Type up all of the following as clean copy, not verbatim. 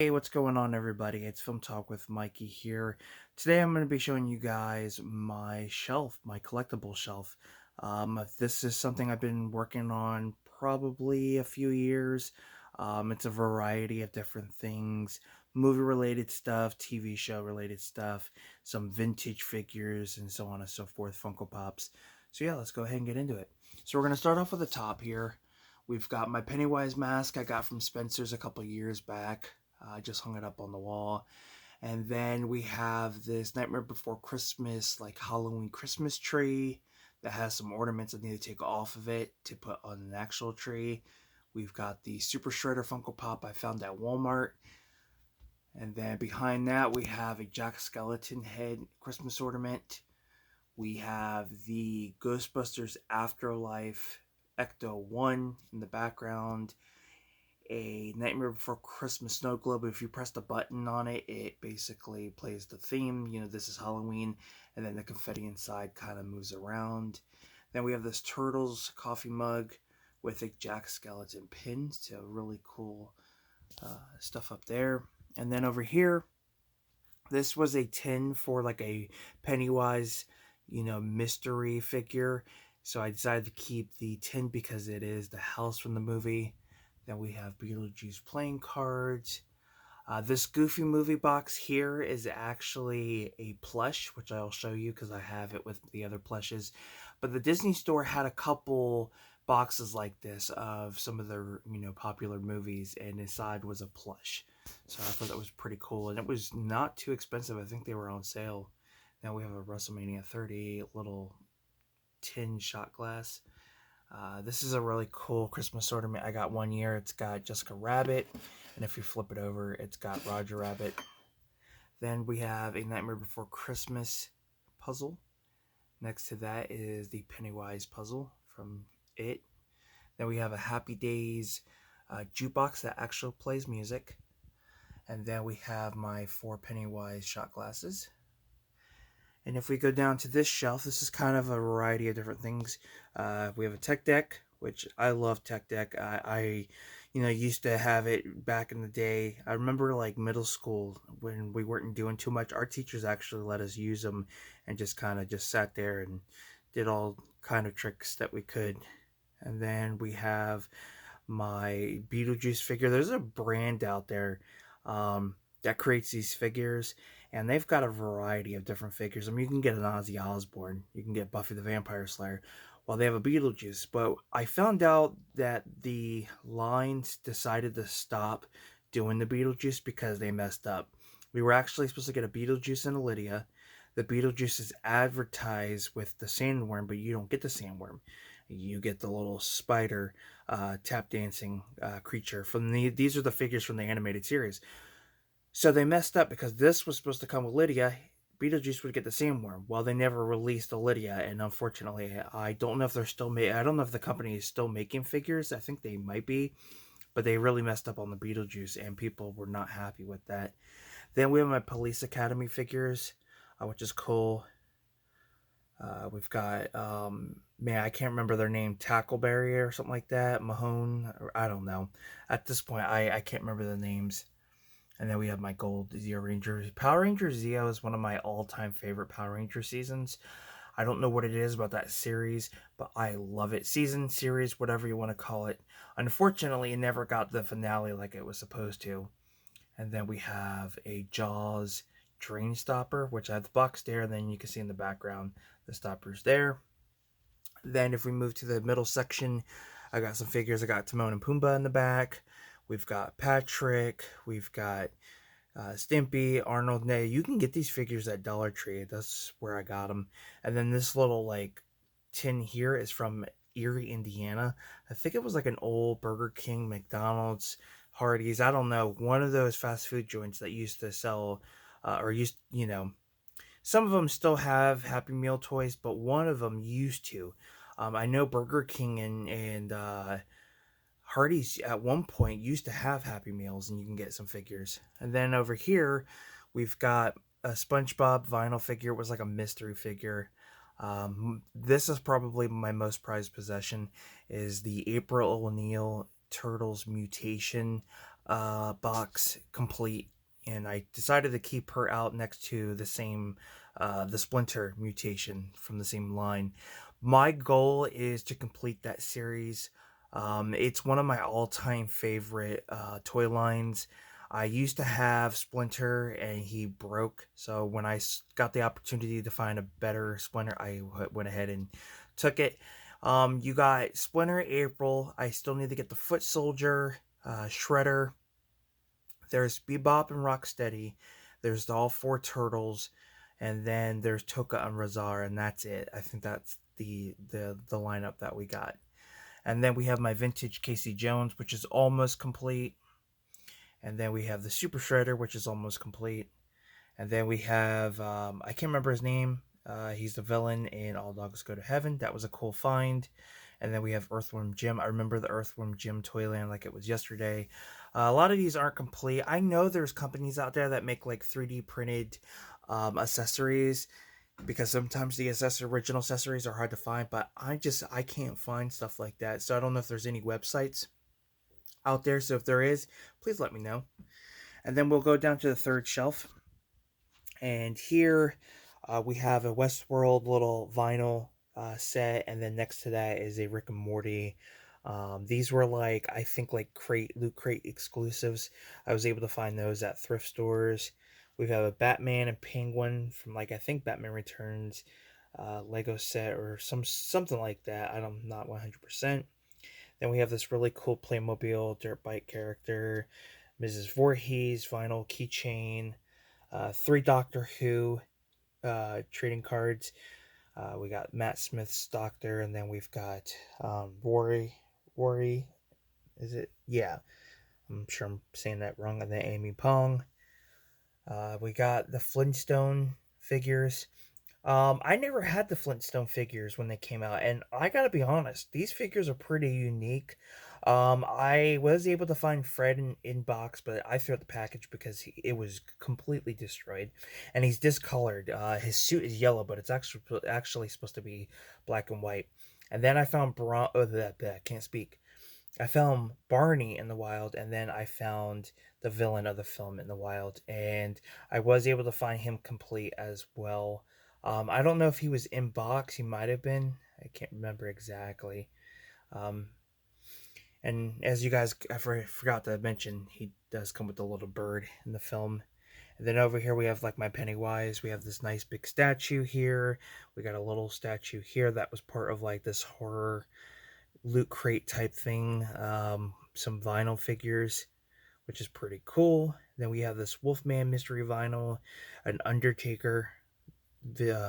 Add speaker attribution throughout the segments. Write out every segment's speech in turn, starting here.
Speaker 1: Hey, what's going on, everybody? It's Film Talk with Mikey here. Today I'm going to be showing you guys my shelf, my collectible shelf. This is something I've been working on probably a few years. It's a variety of different things, movie-related stuff, TV show-related stuff, some vintage figures, and so on and so forth, Funko Pops. So yeah, let's go ahead and get into it. So we're going to start off with the top here. We've got my Pennywise mask I got from Spencer's a couple years back. I just hung it up on the wall. And then we have this Nightmare Before Christmas, like Halloween Christmas tree that has some ornaments I need to take off of it to put on an actual tree. We've got the Super Shredder Funko Pop I found at Walmart. And then behind that, we have a Jack Skeleton head Christmas ornament. We have the Ghostbusters Afterlife Ecto 1 in the background, a Nightmare Before Christmas snow globe. If you press the button on it, it basically plays the theme. You know, this is Halloween, and then the confetti inside kind of moves around. Then we have this Turtles coffee mug with a Jack Skeleton pin. So really cool stuff up there. And then over here, this was a tin for like a Pennywise, mystery figure. So I decided to keep the tin because it is the house from the movie. Then we have Beetlejuice playing cards. This Goofy movie box here is actually a plush, which I'll show you because I have it with the other plushes. But the Disney store had a couple boxes like this of some of their, popular movies, and inside was a plush. So I thought that was pretty cool, and it was not too expensive. I think they were on sale. Now we have a WrestleMania 30 little tin shot glass. This is a really cool Christmas ornament I got one year. It's got Jessica Rabbit, and if you flip it over, it's got Roger Rabbit. Then we have a Nightmare Before Christmas puzzle. Next to that is the Pennywise puzzle from It. Then we have a Happy Days jukebox that actually plays music. And then we have my 4 Pennywise shot glasses. And if we go down to this shelf, this is kind of a variety of different things. We have a tech deck, which I love tech deck. I used to have it back in the day. I remember like middle school when we weren't doing too much. Our teachers actually let us use them and just kind of just sat there and did all kind of tricks that we could. And then we have my Beetlejuice figure. There's a brand out there that creates these figures, and they've got a variety of different figures. I mean, you can get an Ozzy Osbourne, you can get Buffy the Vampire Slayer, while they have a Beetlejuice. But I found out that the lines decided to stop doing the Beetlejuice because they messed up. We were actually supposed to get a Beetlejuice and a Lydia. The Beetlejuice is advertised with the sandworm, but you don't get the sandworm. You get the little spider tap dancing creature from these are the figures from the animated series. So they messed up because this was supposed to come with Lydia. Beetlejuice would get the sandworm. Well, they never released the Lydia, and unfortunately, I don't know if they're still I don't know if the company is still making figures. I think they might be, but they really messed up on the Beetlejuice, and people were not happy with that. Then we have my Police Academy figures, which is cool. We've got man, I can't remember their name, Tackleberry or something like that, Mahone, or I don't know. At this point, I can't remember the names. And then we have my gold Zeo Ranger. Power Ranger Zeo is one of my all-time favorite Power Ranger seasons. I don't know what it is about that series, but I love it. Season, series, whatever you want to call it. Unfortunately, it never got the finale like it was supposed to. And then we have a Jaws drain stopper, which I have the box there, and then you can see in the background the stoppers there. Then if we move to the middle section, I got some figures. I got Timon and Pumbaa in the back. We've got Patrick. We've got Stimpy, Arnold. Now, you can get these figures at Dollar Tree. That's where I got them. And then this little like tin here is from Erie, Indiana. I think it was like an old Burger King, McDonald's, Hardee's. I don't know. One of those fast food joints that used to sell or used, some of them still have Happy Meal toys, but one of them used to. I know Burger King and Hardee's at one point used to have Happy Meals, and you can get some figures. And then over here, we've got a SpongeBob vinyl figure. It was like a mystery figure. This is probably my most prized possession, is the April O'Neil Turtles mutation box complete, and I decided to keep her out next to the same, the Splinter mutation from the same line. My goal is to complete that series. It's one of my all-time favorite toy lines. I used to have Splinter and he broke, so when I got the opportunity to find a better Splinter, I went ahead and took it. You got Splinter, April. I still need to get the Foot Soldier, Shredder. There's Bebop and Rocksteady. There's all four turtles, and then there's Toka and Razar, and that's it. I think that's the lineup that we got. And then we have my vintage Casey Jones, which is almost complete. And then we have the Super Shredder, which is almost complete. And then we have I can't remember his name. He's the villain in All Dogs Go to Heaven. That was a cool find. And then we have Earthworm Jim. I remember the Earthworm Jim Toyland like it was yesterday. A lot of these aren't complete. I know there's companies out there that make like 3D printed accessories, because sometimes the original accessories are hard to find, but I can't find stuff like that. So I don't know if there's any websites out there. So if there is, please let me know. And then we'll go down to the third shelf. And here we have a Westworld little vinyl set, and then next to that is a Rick and Morty. These were like, I think, like Loot Crate exclusives. I was able to find those at thrift stores. We have a Batman and Penguin from, like, I think Batman Returns Lego set or something like that. I'm not 100%. Then we have this really cool Playmobil dirt bike character, Mrs. Voorhees vinyl keychain, 3 Doctor Who trading cards. We got Matt Smith's Doctor, and then we've got Rory, is it? Yeah, I'm sure I'm saying that wrong. And then Amy Pong. We got the Flintstone figures. I never had the Flintstone figures when they came out, and I gotta be honest, these figures are pretty unique. I was able to find Fred in box, but I threw out the package because it was completely destroyed, and he's discolored. His suit is yellow, but it's actually supposed to be black and white. And then I found I can't speak. I found Barney in the wild, and then I found the villain of the film in the wild, and I was able to find him complete as well. I don't know if he was in box. He might have been. I can't remember exactly. Um, and as you guys, I forgot to mention, he does come with a little bird in the film. And then over here we have like my Pennywise. We have this nice big statue here. We got a little statue here that was part of like this horror loot crate type thing. Some vinyl figures, which is pretty cool. Then we have this Wolfman mystery vinyl, an Undertaker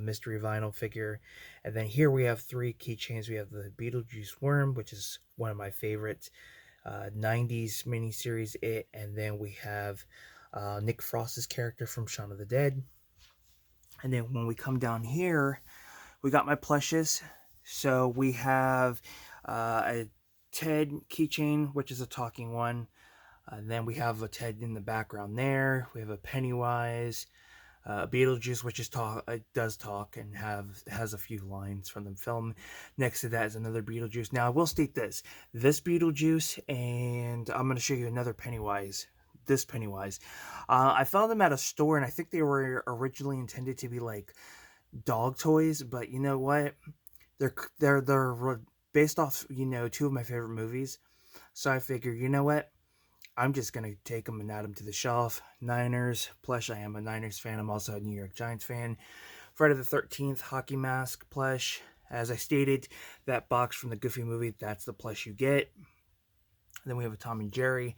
Speaker 1: mystery vinyl figure, and then here we have 3 keychains. We have the Beetlejuice worm, which is one of my favorites, 90s miniseries It, and then we have Nick Frost's character from Shaun of the Dead. And then when we come down here, we got my plushes. So we have a Ted keychain, which is a talking one. Then we have a Ted in the background there. We have a Pennywise, Beetlejuice, which does talk and has a few lines from the film. Next to that is another Beetlejuice. Now I will state this Beetlejuice, and I'm going to show you another Pennywise. This Pennywise, I found them at a store, and I think they were originally intended to be like dog toys, but you know what? They're based off 2 of my favorite movies. So I figured, you know what? I'm just going to take them and add them to the shelf. Niners plush. I am a Niners fan. I'm also a New York Giants fan. Friday the 13th hockey mask plush. As I stated, that box from the Goofy movie, that's the plush you get. And then we have a Tom and Jerry.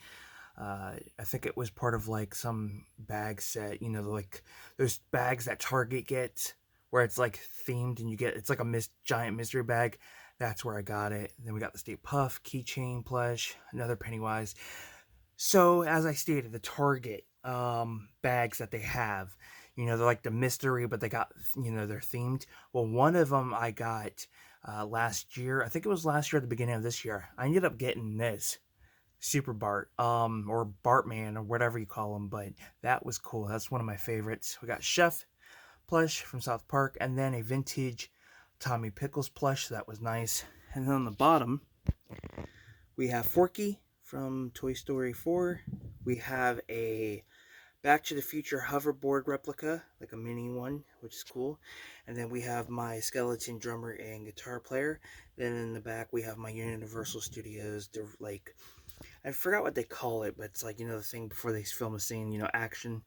Speaker 1: I think it was part of like some bag set. Like those bags that Target gets where it's like themed and it's like a giant mystery bag. That's where I got it. And then we got the Stay Puft keychain plush. Another Pennywise. So, as I stated, the Target bags that they have, they're like the mystery, but they got, they're themed. Well, one of them I got last year. I think it was last year at the beginning of this year. I ended up getting this Super Bart, or Bartman, or whatever you call him, but that was cool. That's one of my favorites. We got Chef plush from South Park, and then a vintage Tommy Pickles plush. That was nice. And then on the bottom, we have Forky from Toy Story 4. We have a Back to the Future hoverboard replica, like a mini one, which is cool. And then we have my skeleton drummer and guitar player. Then in the back we have my Universal Studios, like, I forgot what they call it, but it's like, the thing before they film a scene, action.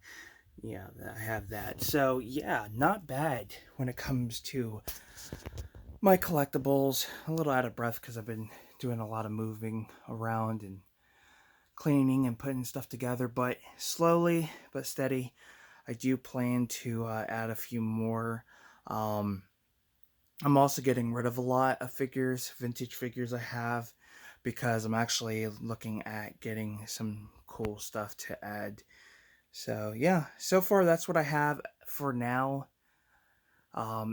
Speaker 1: Yeah, I have that. So yeah, not bad when it comes to my collectibles. A little out of breath because I've been doing a lot of moving around and cleaning and putting stuff together, but slowly but steady. I do plan to add a few more. Um, I'm also getting rid of a lot of figures, vintage figures I have, because I'm actually looking at getting some cool stuff to add. So yeah, so far that's what I have for now.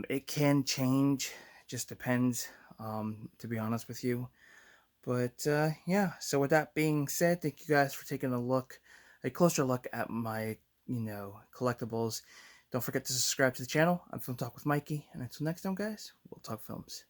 Speaker 1: It can change, just depends, to be honest with you. But yeah, so with that being said, thank you guys for taking a closer look at my, collectibles. Don't forget to subscribe to the channel. I'm Film Talk with Mikey, and until next time, guys, we'll talk films.